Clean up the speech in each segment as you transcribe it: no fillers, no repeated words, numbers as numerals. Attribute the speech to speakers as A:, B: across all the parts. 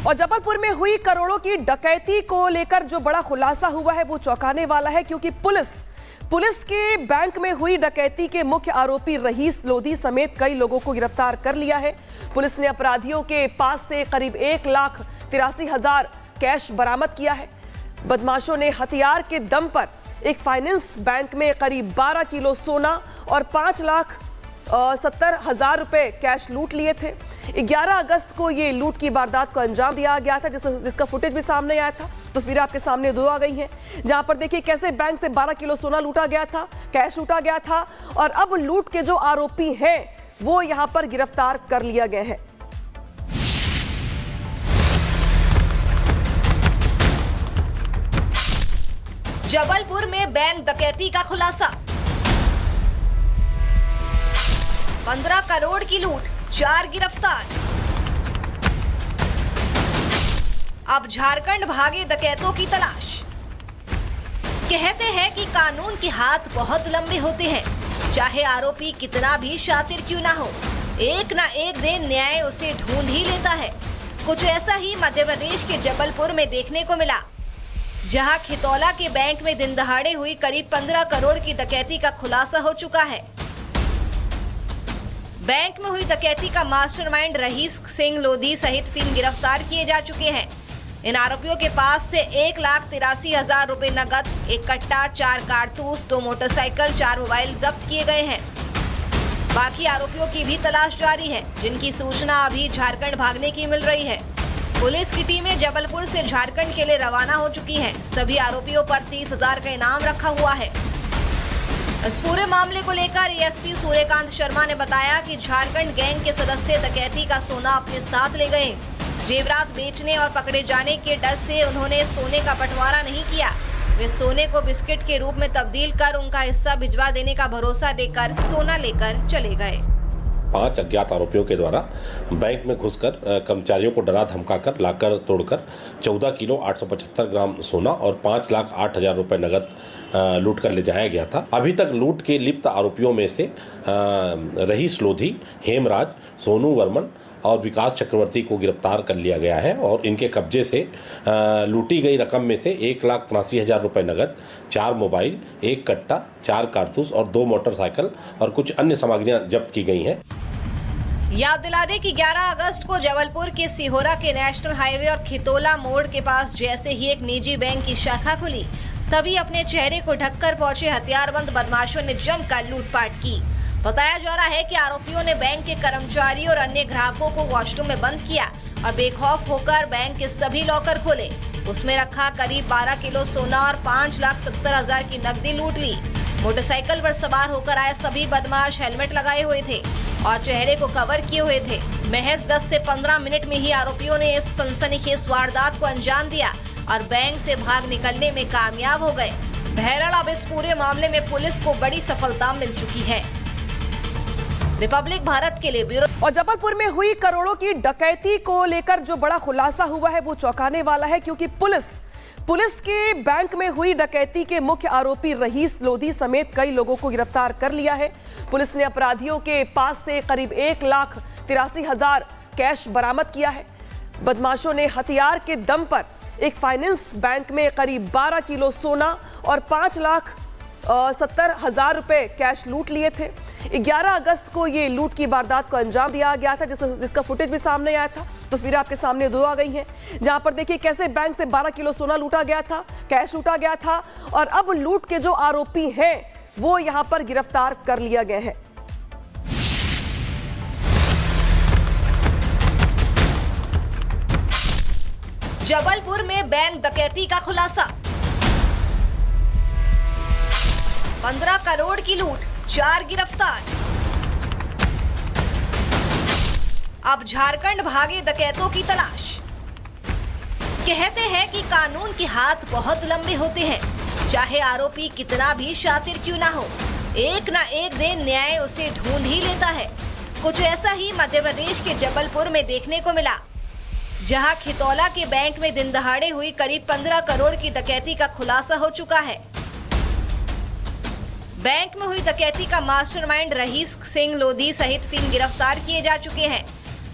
A: और जबलपुर में हुई करोड़ों की डकैती को लेकर जो बड़ा खुलासा हुआ है वो चौंकाने वाला है, क्योंकि पुलिस के बैंक में हुई डकैती के मुख्य आरोपी रईस लोधी समेत कई लोगों को गिरफ्तार कर लिया है। पुलिस ने अपराधियों के पास से करीब 1,83,000 कैश बरामद किया है। बदमाशों ने हथियार के दम पर एक फाइनेंस बैंक में करीब 12 किलो सोना और 5,70,000 रुपए कैश लूट लिए थे। 11 अगस्त को ये लूट की वारदात को अंजाम दिया गया था, जिसका फुटेज भी सामने आया था। तस्वीरें आपके सामने दो आ गई हैं, जहां पर देखिए कैसे बैंक से 12 किलो सोना लूटा गया था, कैश लूटा गया था, और अब लूट के जो आरोपी हैं वो यहां पर गिरफ्तार कर लिया गए हैं।
B: जबलपुर में बैंक डकैती का खुलासा। 15 करोड़ की लूट, 4 गिरफ्तार। अब झारखंड भागे डकैतों की तलाश। कहते हैं कि कानून के हाथ बहुत लंबे होते हैं, चाहे आरोपी कितना भी शातिर क्यों ना हो, एक ना एक दिन न्याय उसे ढूंढ ही लेता है। कुछ ऐसा ही मध्य प्रदेश के जबलपुर में देखने को मिला, जहां खितौला के बैंक में दिन दहाड़े हुई करीब 15 करोड़ की डकैती का खुलासा हो चुका है। बैंक में हुई डकैती का मास्टरमाइंड रईस लोधी सहित 3 गिरफ्तार किए जा चुके हैं। इन आरोपियों के पास से 1,83,000 रुपए नकद, 1 कट्टा, 4 कारतूस, 2 मोटरसाइकिल, 4 मोबाइल जब्त किए गए हैं। बाकी आरोपियों की भी तलाश जारी है, जिनकी सूचना अभी झारखंड भागने की मिल रही है। पुलिस की टीमें जबलपुर से झारखंड के लिए रवाना हो चुकी हैं। सभी आरोपियों पर 30,000 का इनाम रखा हुआ है। इस पूरे मामले को लेकर एएसपी सूर्यकांत शर्मा ने बताया कि झारखंड गैंग के सदस्य डकैती का सोना अपने साथ ले गए। जेवरात बेचने और पकड़े जाने के डर से उन्होंने सोने का बंटवारा नहीं किया। वे सोने को बिस्किट के रूप में तब्दील कर उनका हिस्सा भिजवा देने का भरोसा देकर सोना लेकर चले गए।
C: 5 अज्ञात आरोपियों के द्वारा बैंक में घुसकर कर्मचारियों को डरा धमकाकर लाकर तोड़कर 14 किलो 875 ग्राम सोना और 5,08,000 रुपए नगद लूट कर ले जाया गया था। अभी तक लूट के लिप्त आरोपियों में से रईस लोधी, हेमराज, सोनू वर्मन और विकास चक्रवर्ती को गिरफ्तार कर लिया गया है और इनके कब्जे से लूटी गई रकम में से 1,83,000 रुपए नगद, 4 मोबाइल, 1 कट्टा, 4 कारतूस और 2 मोटरसाइकिल और कुछ अन्य सामग्रियां जब्त की गई हैं।
B: याद दिला दें कि 11 अगस्त को जबलपुर के सिहोरा के नेशनल हाईवे और खितौला मोड़ के पास जैसे ही एक निजी बैंक की शाखा खुली, तभी अपने चेहरे को ढककर पहुंचे हथियारबंद बदमाशों ने जमकर लूटपाट की। बताया जा रहा है कि आरोपियों ने बैंक के कर्मचारियों और अन्य ग्राहकों को वॉशरूम में बंद किया और बेखौफ होकर बैंक के सभी लॉकर खोले। उसमें रखा करीब 12 किलो सोना और 5,70,000 की नकदी लूट ली। मोटरसाइकिल पर सवार होकर आए सभी बदमाश हेलमेट लगाए हुए थे और चेहरे को कवर किए हुए थे। महज 10 से 15 मिनट में ही आरोपियों ने इस सनसनीखेज वारदात को अंजाम दिया और बैंक से भाग निकलने में कामयाब हो गए। बहरहाल अब इस पूरे मामले में पुलिस को बड़ी सफलता मिल चुकी है। रिपब्लिक भारत के लिए ब्यूरो।
A: और जबलपुर में हुई करोड़ों की डकैती को लेकर जो बड़ा खुलासा हुआ है वो चौंकाने वाला है, क्योंकि पुलिस के बैंक में हुई डकैती के मुख्य आरोपी रईस लोधी समेत कई लोगों को गिरफ्तार कर लिया है। पुलिस ने अपराधियों के पास से करीब 1,83,000 कैश बरामद किया है। बदमाशों ने हथियार के दम पर एक फाइनेंस बैंक में करीब 12 किलो सोना और 5,70,000 रुपए कैश लूट लिए थे। 11 अगस्त को ये लूट की वारदात को अंजाम दिया गया था, जिसका फुटेज भी सामने आया था। तस्वीरें आपके सामने दो आ गई हैं, जहां पर देखिए कैसे बैंक से 12 किलो सोना लूटा गया था, कैश लूटा गया था, और अब लूट के जो आरोपी हैं वो यहां पर गिरफ्तार कर लिया गया है।
B: जबलपुर में बैंक डकैती का खुलासा। 15 करोड़ की लूट, 4 गिरफ्तार। अब झारखंड भागे डकैतों की तलाश। कहते हैं कि कानून के हाथ बहुत लंबे होते हैं, चाहे आरोपी कितना भी शातिर क्यों ना हो, एक ना एक दिन न्याय उसे ढूंढ ही लेता है। कुछ ऐसा ही मध्य प्रदेश के जबलपुर में देखने को मिला, जहां खितौला के बैंक में दिन दहाड़े हुई करीब 15 करोड़ की डकैती का खुलासा हो चुका है। बैंक में हुई डकैती का मास्टरमाइंड रईस लोधी सहित 3 गिरफ्तार किए जा चुके हैं।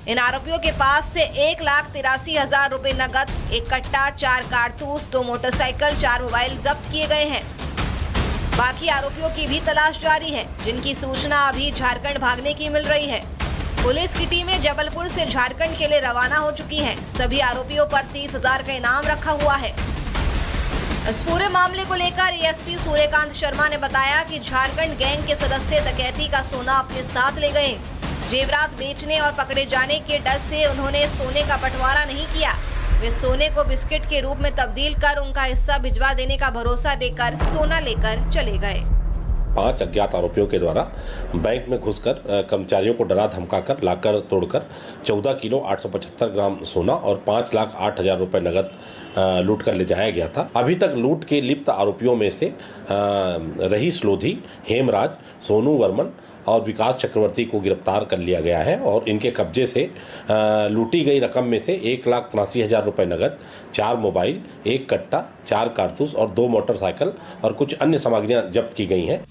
B: इन आरोपियों के पास से 1,83,000 रुपए नकद, एक कट्टा, 4 कारतूस, 2 मोटरसाइकिल, 4 मोबाइल जब्त किए गए हैं। बाकी आरोपियों की भी तलाश जारी है, जिनकी सूचना अभी झारखंड भागने की मिल रही है। पुलिस की टीमें जबलपुर से झारखंड के लिए रवाना हो चुकी हैं। सभी आरोपियों पर 30,000 का इनाम रखा हुआ है। इस पूरे मामले को लेकर एएसपी सूर्यकांत शर्मा ने बताया कि झारखंड गैंग के सदस्य डकैती का सोना अपने साथ ले गए। जेवरात बेचने और पकड़े जाने के डर से उन्होंने सोने का बंटवारा नहीं किया। वे सोने को बिस्किट के रूप में तब्दील कर उनका हिस्सा भिजवा देने का भरोसा देकर सोना लेकर चले गए।
C: 5 अज्ञात आरोपियों के द्वारा बैंक में घुसकर कर्मचारियों को डरा धमकाकर लाकर तोड़कर 14 किलो 875 ग्राम सोना और 5,08,000 रुपए नगद लूट कर ले जाया गया था। अभी तक लूट के लिप्त आरोपियों में से रहीस लोधी, हेमराज, सोनू वर्मन और विकास चक्रवर्ती को गिरफ्तार कर लिया गया है और इनके कब्जे से लूटी गई रकम में से 1,83,000 रुपए नगद, 4 मोबाइल, 1 कट्टा, 4 कारतूस और 2 मोटरसाइकिल और कुछ अन्य सामग्रियां जब्त की गई हैं।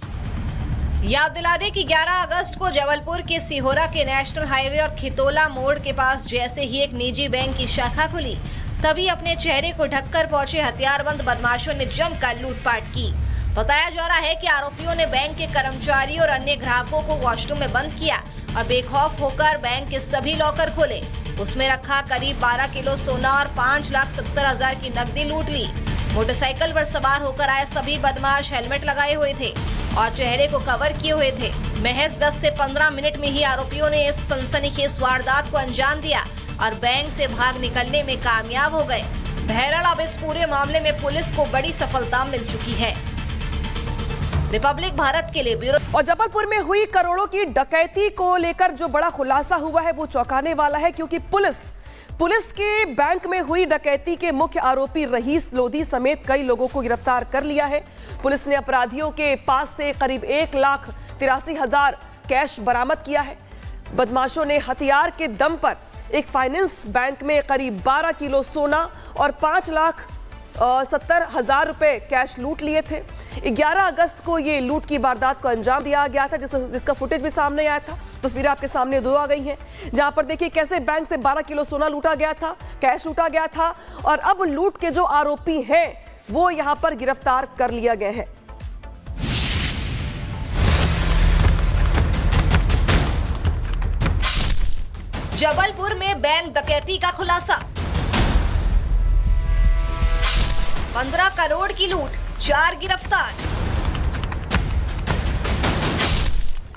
B: याद दिला दें कि 11 अगस्त को जबलपुर के सिहोरा के नेशनल हाईवे और खितोला मोड़ के पास जैसे ही एक निजी बैंक की शाखा खुली, तभी अपने चेहरे को ढककर पहुंचे हथियारबंद बदमाशों ने जमकर लूटपाट की। बताया जा रहा है कि आरोपियों ने बैंक के कर्मचारी और अन्य ग्राहकों को वॉशरूम में बंद किया और बेखौफ होकर बैंक के सभी लॉकर खोले। उसमें रखा करीब 12 किलो सोना और 5,70,000 की नकदी लूट ली। मोटरसाइकिल पर सवार होकर आए सभी बदमाश हेलमेट लगाए हुए थे और चेहरे को कवर किए हुए थे। महज 10 से 15 मिनट में ही आरोपियों ने इस सनसनीखेज वारदात को अंजाम दिया और बैंक से भाग निकलने में कामयाब हो गए। बहरहाल अब इस पूरे मामले में पुलिस को बड़ी सफलता मिल चुकी है। रिपब्लिक भारत के लिए ब्यूरो।
A: और जबलपुर में हुई करोड़ों की डकैती को लेकर जो बड़ा खुलासा हुआ है वो चौंकाने वाला है, क्योंकि पुलिस के बैंक में हुई डकैती के मुख्य आरोपी रहीस लोधी समेत कई लोगों को गिरफ्तार कर लिया है। पुलिस ने अपराधियों के पास से करीब 1,83,000 कैश बरामद किया है। बदमाशों ने हथियार के दम पर एक फाइनेंस बैंक में करीब 12 किलो सोना और 5,70,000 रुपए कैश लूट लिए थे। 11 अगस्त को ये लूट की वारदात को अंजाम दिया गया था, जिसका फुटेज भी सामने आया था। तस्वीरें आपके सामने दो आ गई हैं, जहां पर देखिए कैसे बैंक से 12 किलो सोना लूटा गया था, कैश लूटा गया था और अब लूट के जो आरोपी हैं वो यहां पर गिरफ्तार कर लिया गए हैं।
B: जबलपुर में बैंक डकैती का खुलासा। 15 करोड़ की लूट, 4 गिरफ्तार।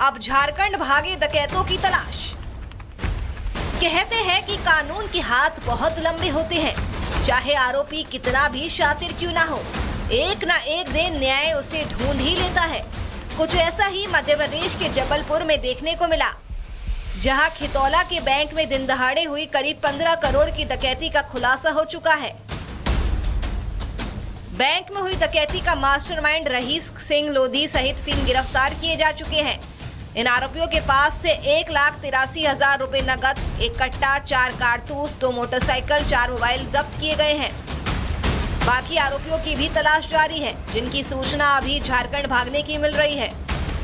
B: अब झारखंड भागे डकैतों की तलाश। कहते हैं कि कानून के हाथ बहुत लंबे होते हैं, चाहे आरोपी कितना भी शातिर क्यों ना हो, एक ना एक दिन न्याय उसे ढूंढ ही लेता है। कुछ ऐसा ही मध्य प्रदेश के जबलपुर में देखने को मिला, जहां खितौला के बैंक में दिन दहाड़े हुई करीब 15 करोड़ की डकैती का खुलासा हो चुका है। बैंक में हुई डकैती का मास्टरमाइंड रहीस सिंह लोधी सहित 3 गिरफ्तार किए जा चुके हैं। इन आरोपियों के पास से 1,83,000 रुपए नकद, 1 कट्टा, 4 कारतूस, 2 मोटरसाइकिल, 4 मोबाइल जब्त किए गए हैं। बाकी आरोपियों की भी तलाश जारी है, जिनकी सूचना अभी झारखंड भागने की मिल रही है।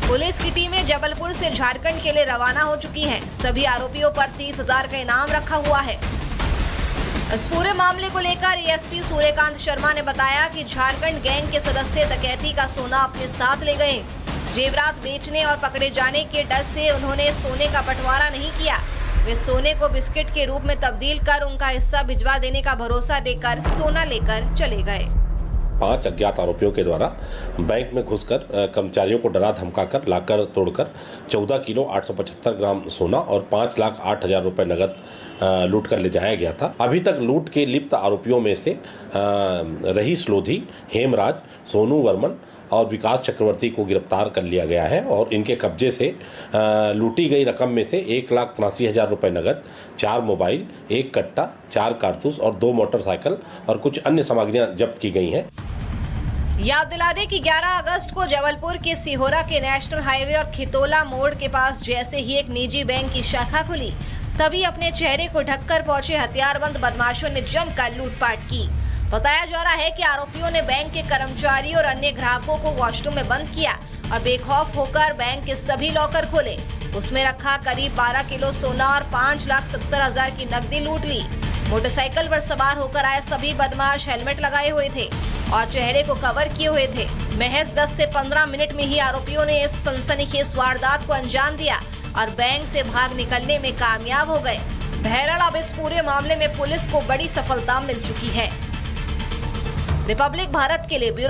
B: पुलिस की टीमें जबलपुर से झारखंड के लिए रवाना हो चुकी हैं। सभी आरोपियों पर 30,000 का इनाम रखा हुआ है। इस पूरे मामले को लेकर एएसपी सूर्यकांत शर्मा ने बताया कि झारखंड गैंग के सदस्य डकैती का सोना अपने साथ ले गए। जेवरात बेचने और पकड़े जाने के डर से उन्होंने सोने का बंटवारा नहीं किया। वे सोने को बिस्किट के रूप में तब्दील कर उनका हिस्सा भिजवा देने का भरोसा देकर सोना लेकर चले गए।
C: 5 अज्ञात आरोपियों के द्वारा बैंक में घुसकर कर्मचारियों को डरा धमकाकर लाकर तोड़कर 14 किलो 875 ग्राम सोना और 5,08,000 रुपए नगद लूट कर ले जाया गया था। अभी तक लूट के लिप्त आरोपियों में से रहीस लोधी, हेमराज, सोनू वर्मन और विकास चक्रवर्ती को गिरफ्तार कर लिया गया है और इनके कब्जे से लूटी गई रकम में से 1,83,000 रुपए नगद, 4 मोबाइल, 1 कट्टा, 4 कारतूस और 2 मोटरसाइकिल और कुछ अन्य सामग्रियां जब्त की गई हैं।
B: याद दिला दें कि 11 अगस्त को जबलपुर के सिहोरा के नेशनल हाईवे और खितोला मोड़ के पास जैसे ही एक निजी बैंक की शाखा खुली, तभी अपने चेहरे को ढककर पहुंचे हथियारबंद बदमाशों ने जमकर लूटपाट की। बताया जा रहा है कि आरोपियों ने बैंक के कर्मचारी और अन्य ग्राहकों को वॉशरूम में बंद किया और बेखौफ होकर बैंक के सभी लॉकर खोले। उसमें रखा करीब 12 किलो सोना और 5,70,000 की नकदी लूट ली। मोटरसाइकिल पर सवार होकर आए सभी बदमाश हेलमेट लगाए हुए थे और चेहरे को कवर किए हुए थे। महज 10 से 15 मिनट में ही आरोपियों ने इस सनसनीखेज वारदात को अंजाम दिया और बैंक से भाग निकलने में कामयाब हो गए। बहरहाल अब इस पूरे मामले में पुलिस को बड़ी सफलता मिल चुकी है। रिपब्लिक भारत के लिए ब्यूरो